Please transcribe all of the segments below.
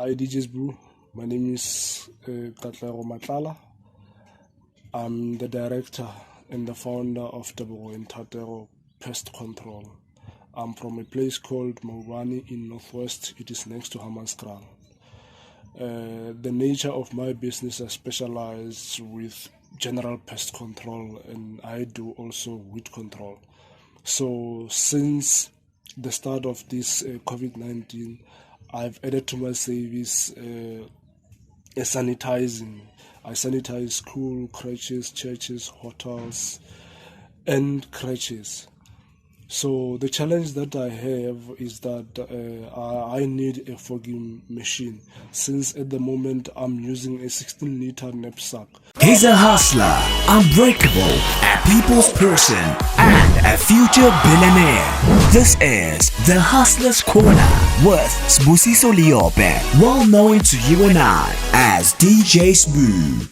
Hi, DJ Sbu. My name is Katlego. I'm the director and the founder of Tebogo Thatego Pest Control. I'm from a place called Mawani in Northwest. It is next to Hammanskraal. The nature of my business, I specialize with general pest control, and I do also weed control. So since the start of this COVID-19, I've added to my service sanitizing. I sanitize school, crèches, churches, hotels, and crèches. So the challenge that I have is that I need a fogging machine, since at the moment I'm using a 16-liter knapsack. He's a hustler, unbreakable, a people's person, and a future billionaire. This is The Hustler's Corner with Sbu Liope, well known to you and I as DJ Sbu.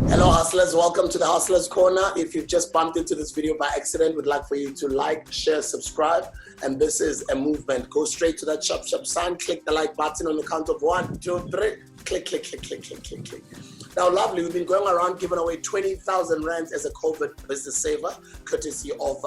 Hello hustlers, welcome to the Hustlers Corner. If you've just bumped into this video by accident, we'd like for you to like, share, subscribe, and this is a movement. Go straight to that shop sign, click the like button on the count of 1, 2, 3, click, click, click, click, click, click, click. Now lovely, we've been going around giving away 20,000 rands as a COVID business saver, courtesy of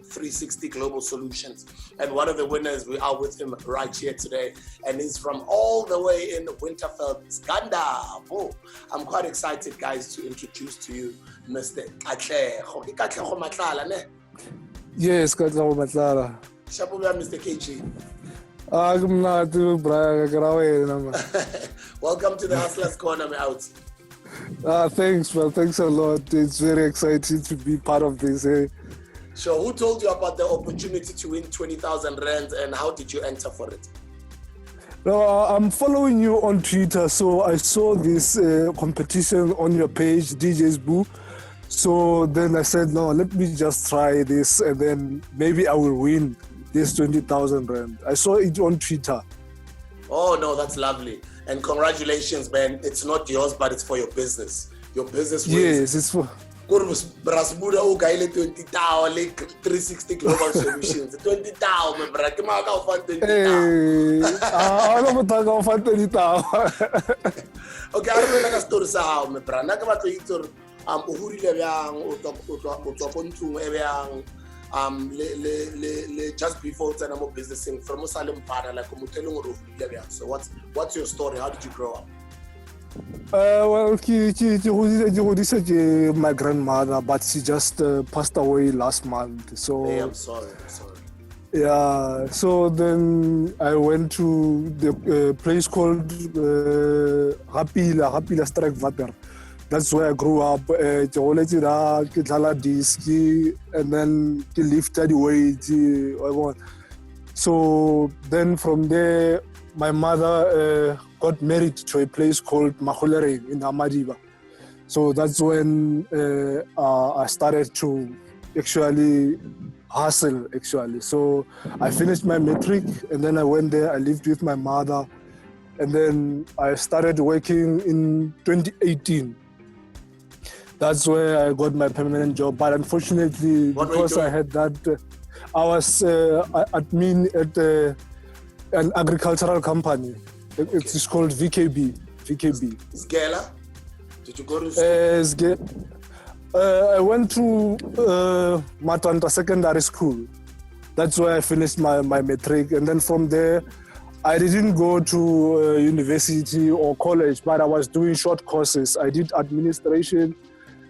360 Global Solutions. And one of the winners, we are with him right here today, and he's from all the way in Winterfeld, Skanda. Oh, I'm quite excited, guys, to introduce to you Mr. Katlego. Katlego Matlala, ne? Yes, Katlego Matlala. Shabuya, Mr. KG. Welcome to the Hustlers Corner, me out. Thanks, man. Thanks a lot. It's very exciting to be part of this. So who told you about the opportunity to win 20,000 rands, and how did you enter for it? No, I'm following you on Twitter, so I saw this competition on your page, DJ Sbu. So then I said, no, let me just try this, and then maybe I will win this 20,000 rand. I saw it on Twitter. Oh, no, that's lovely. And congratulations, man. It's not yours, but it's for your business. Your business wins. Yes, it's for... Brasbuda o gaile 20 tao le 360 Global Solutions 20 tao me bra ke ma ka o fa 20 tao no mo ta ka o fa 20 tao. Okay, a re la story sa hao me bra na ka batlo itse o hurile byang o tswa go ntsung e byang le just before tsena mo businessing from Salem Mpana like mo telling o hurile byang. So what's your story? How did you grow up? Well, my grandmother, but she just passed away last month. So hey, I'm sorry. Yeah, so then I went to the place called Rapila Strike Water. That's where I grew up. And then lifted weight. So then from there, my mother got married to a place called Mahulereng in Amadiba. So that's when I started to actually hustle, actually. So I finished my matric, and then I went there, I lived with my mother, and then I started working in 2018. That's where I got my permanent job. But unfortunately, because I had that, I was admin at an agricultural company. Okay. It's called VKB. Sgela? Did you go to school? I went to Matanta Secondary School. That's where I finished my matric. And then from there, I didn't go to university or college, but I was doing short courses. I did administration.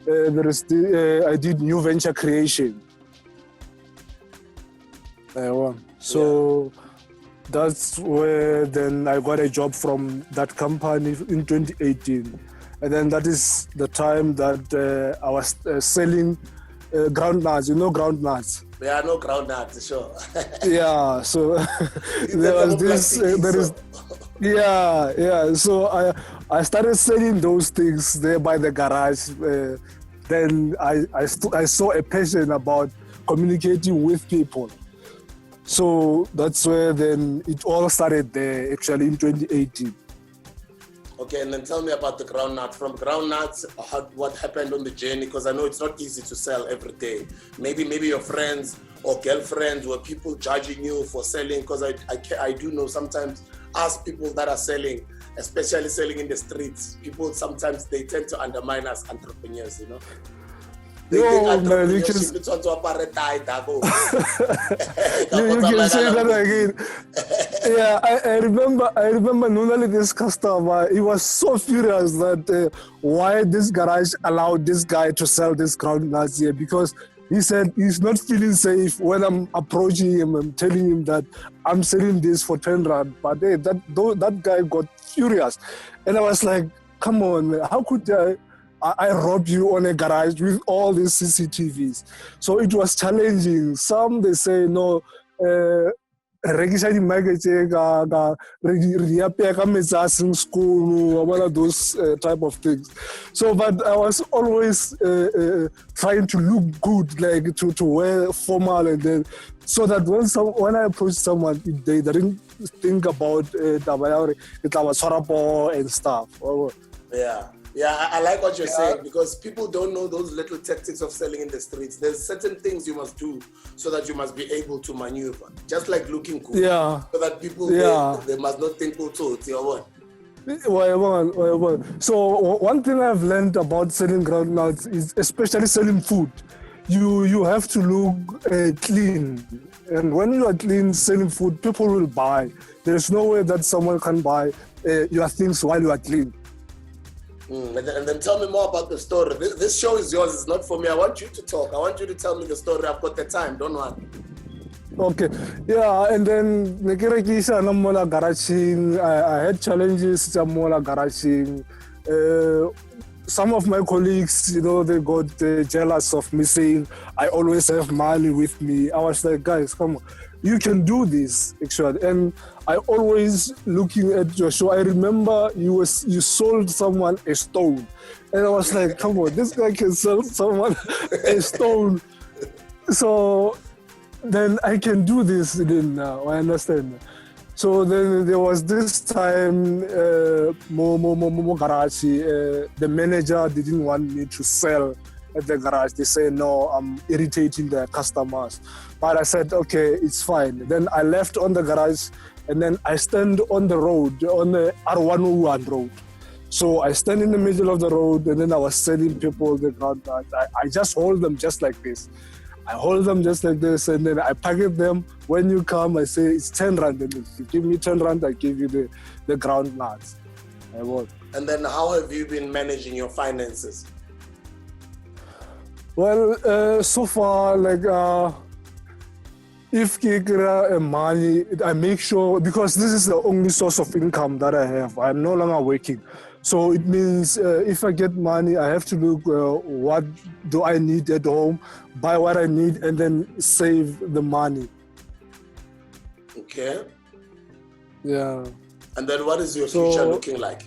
I did new venture creation. That's where then I got a job from that company in 2018. And then that is the time that I was selling groundnuts. You know groundnuts? Yeah, I know groundnuts, sure. Yeah, so there was this, yeah. So I started selling those things there by the garage. Then I saw a passion about communicating with people. So that's where then it all started there, actually, in 2018. Okay, and then tell me about the groundnut. From groundnuts, what happened on the journey? Because I know it's not easy to sell every day. Maybe your friends or girlfriends were people judging you for selling. Because I do know sometimes us people that are selling, especially selling in the streets, people sometimes they tend to undermine us entrepreneurs, you know. They think entrepreneurship is on to operate Dago. You can say that again. Yeah, I remember normally this customer, he was so furious that why this garage allowed this guy to sell this groundnuts here, because he said he's not feeling safe when I'm approaching him. I'm telling him that I'm selling this for 10 rand. But hey, that guy got furious. And I was like, come on, man, how could I rob you on a garage with all these CCTVs? So it was challenging. Some, they say, no, those type of things. So, but I was always trying to look good, like to wear formal, and then so that when I approach someone, they didn't think about and stuff. Yeah, I like what you're saying, because people don't know those little tactics of selling in the streets. There's certain things you must do so that you must be able to maneuver, just like looking cool. Yeah. So that people, they must not think to what. So one thing I've learned about selling groundnuts is, especially selling food, you have to look clean. And when you are clean selling food, people will buy. There's no way that someone can buy your things while you are clean. And then tell me more about the story. This show is yours, it's not for me. I want you to talk. I want you to tell me the story. I've got the time, don't worry. Okay, yeah, and then I had challenges garaging. Some of my colleagues, they got jealous of me saying I always have money with me. I was like, guys, come on, you can do this, actually. And I always looking at your show. I remember you sold someone a stone, and I was like, come on, this guy can sell someone a stone. So then I can do this. Then now I understand. So then there was this time, garage. The manager didn't want me to sell at the garage. They say, no, I'm irritating the customers. But I said, okay, it's fine. Then I left on the garage, and then I stand on the road, on the R101 road. So I stand in the middle of the road, and then I was selling people the groundnut. I just hold them just like this. I hold them just like this, and then I packet them. When you come, I say, it's 10 rand. And if you give me 10 rand, I give you the groundnuts. I won't. And then how have you been managing your finances? Well, so far, like, if I get money, I make sure, because this is the only source of income that I have. I'm no longer working. So it means if I get money, I have to look what do I need at home, buy what I need, and then save the money. Okay. Yeah. And then what is your future looking like?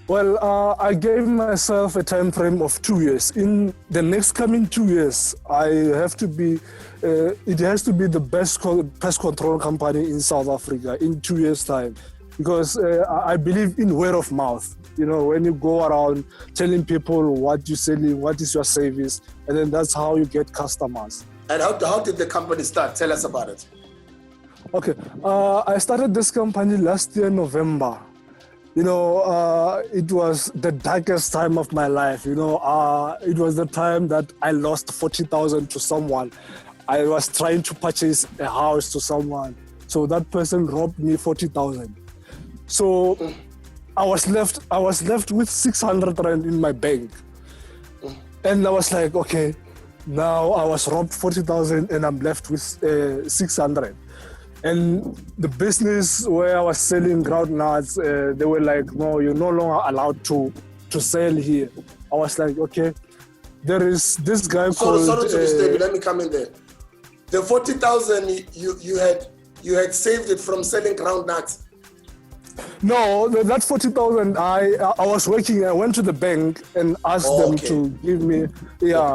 Well, I gave myself a time frame of 2 years. In the next coming 2 years, I have to be, it has to be the best pest control company in South Africa in 2 years' time. Because I believe in word of mouth. When you go around telling people what you're selling, what is your service, and then that's how you get customers. And how did the company start? Tell us about it. Okay, I started this company last year, November. It was the darkest time of my life. It was the time that I lost 40,000 to someone. I was trying to purchase a house to someone. So that person robbed me 40,000. So I was left with 600 rand in my bank. And I was like, okay, now I was robbed 40,000 and I'm left with 600. And the business where I was selling groundnuts, they were like, no, you're no longer allowed to sell here. I was like, okay, there is this guy called... Sorry to disturb you, let me come in there. The 40,000, you had saved it from selling groundnuts. No, that 40,000, I was working. I went to the bank and asked them to give me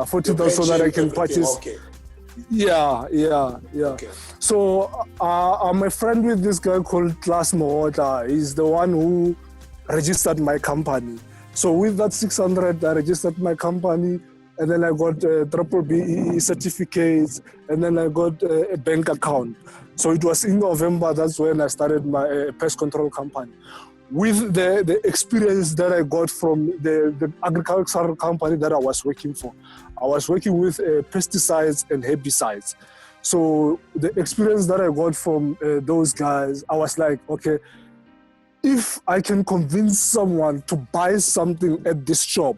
40,000 so that I can purchase. Okay. Yeah. Okay. So I'm a friend with this guy called Klaas Mohota. He's the one who registered my company. So with that 600, I registered my company. and then I got triple BEE certificates, and then I got a bank account. So it was in November, that's when I started my pest control company. With the experience that I got from the agricultural company that I was working for. I was working with pesticides and herbicides. So the experience that I got from those guys, I was like, okay, if I can convince someone to buy something at this shop,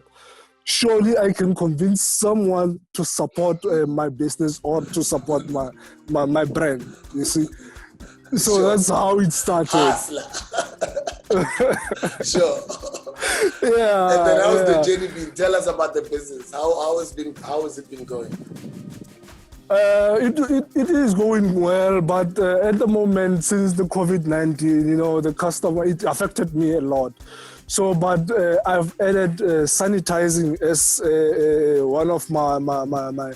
surely I can convince someone to support my business or to support my brand, you see. So sure. That's how it started. Hustler. Sure. Yeah. And then how's the journey been? Tell us about the business. How has it been going? It is going well, but at the moment, since the COVID-19, the customer, it affected me a lot. So, but I've added sanitizing as one of my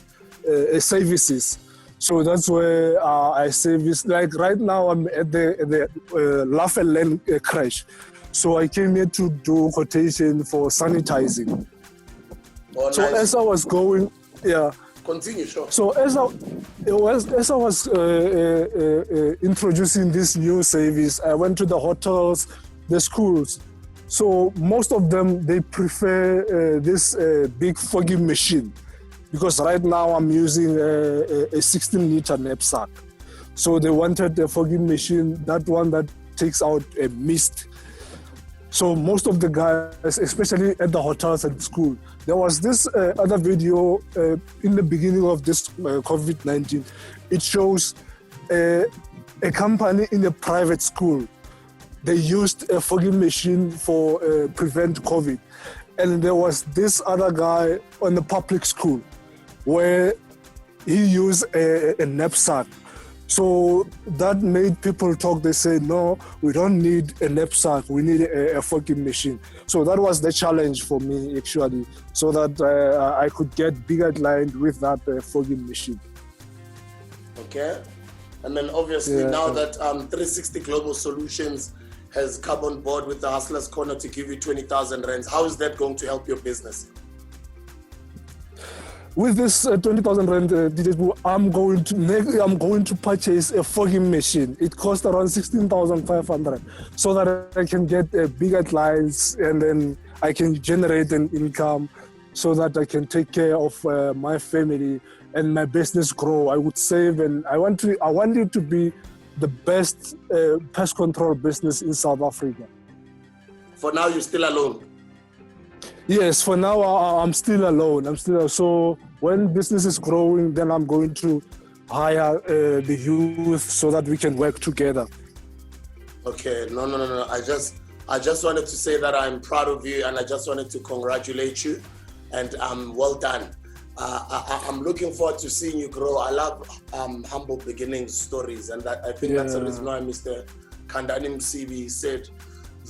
services. So that's where I service. Like right now, I'm at the Laugh and Learn crash. So I came here to do quotation for sanitizing. Oh, so nice. As I was going, yeah. Continue, sure. So as I was introducing this new service, I went to the hotels, the schools. So most of them, they prefer this big fogging machine, because right now I'm using a 16-liter knapsack. So they wanted a fogging machine, that one that takes out a mist. So most of the guys, especially at the hotels and school, there was this other video in the beginning of this COVID-19. It shows a company in a private school. They used a fogging machine for prevent COVID. And there was this other guy on the public school where he used a knapsack. So that made people talk. They say, no, we don't need a knapsack. We need a fogging machine. So that was the challenge for me, actually, so that I could get bigger clients with that fogging machine. Okay. And then obviously now that 360 Global Solutions has come on board with the Hustlers Corner to give you 20,000 rands, how is that going to help your business? With this 20,000 rand, DJ Sbu, I'm going to purchase a fogging machine. It costs around 16,500, so that I can get bigger clients and then I can generate an income, so that I can take care of my family and my business grow. I would save, and I want it to be the best pest control business in South Africa. For now, you're still alone. Yes, for now I'm still alone. So when business is growing, then I'm going to hire the youth so that we can work together. Okay, no. I just wanted to say that I'm proud of you, and I just wanted to congratulate you, and well done. I'm looking forward to seeing you grow. I love humble beginnings stories, and I think that's the reason why Mr. Kandani Msibi said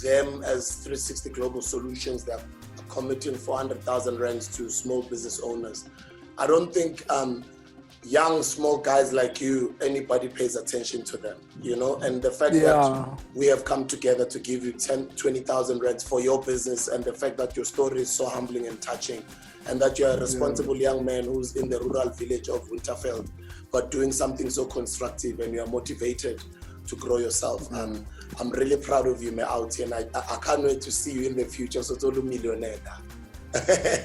them as 360 Global Solutions, they're committing 400,000 rands to small business owners. I don't think young, small guys like you, anybody pays attention to them, and the fact that we have come together to give you 20,000 rands for your business, and the fact that your story is so humbling and touching, and that you're a responsible young man who's in the rural village of Winterveld, but doing something so constructive, and you're motivated to grow yourself. I'm really proud of you, man, out here, and I can't wait to see you in the future. So, tolu millionaire.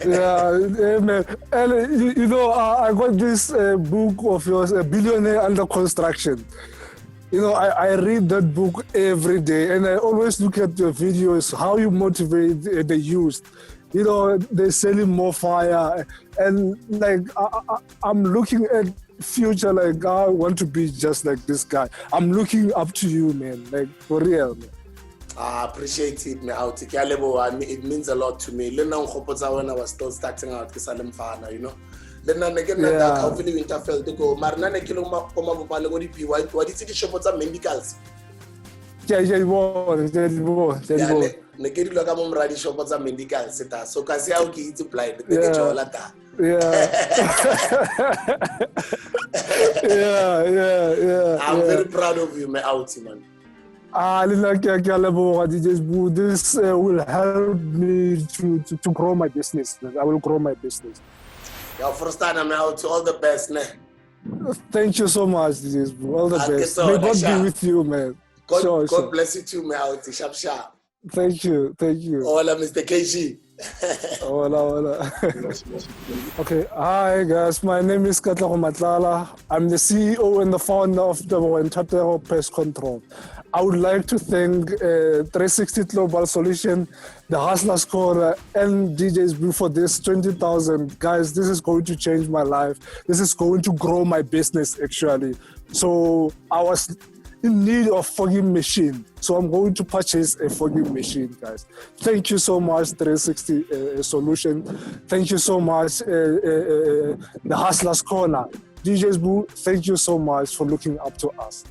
Man. And I got this book of yours, A Billionaire Under Construction. I read that book every day, and I always look at your videos, how you motivate the youth. They're selling more fire, and like I'm looking at future, like I want to be just like this guy. I'm looking up to you, man, like for real, man. I appreciate it, man. It means a lot to me. When I was still starting out, Then again, hopefully Winterveld to go. Marna kilo ma what is the shop of medicals? Negeri loka mo mradi shop of medical seta. So kasi au ki to apply the chocolate. Yeah. I'm very proud of you, my outie, man. This will help me to grow my business. I will grow my business. Yeah, for starting now, to all the best, ne? Thank you so much, DJ Sbu. All the best. So, May God be with you, man. God bless you too, man. Sharp, sharp. Thank you. Hola, Mr. KG. Hola. Okay, hi guys. My name is Katlego. I'm the CEO and the founder of Tebogo Thatego Pest Control. I would like to thank 360 Global Solution, the Hustlers Corner, and DJ Sbu for this 20,000. Guys, this is going to change my life. This is going to grow my business, actually. So I was in need of fogging machine. So I'm going to purchase a fogging machine, guys. Thank you so much, 360 Solution. Thank you so much, the Hustlers Corner. DJ Sbu, thank you so much for looking up to us.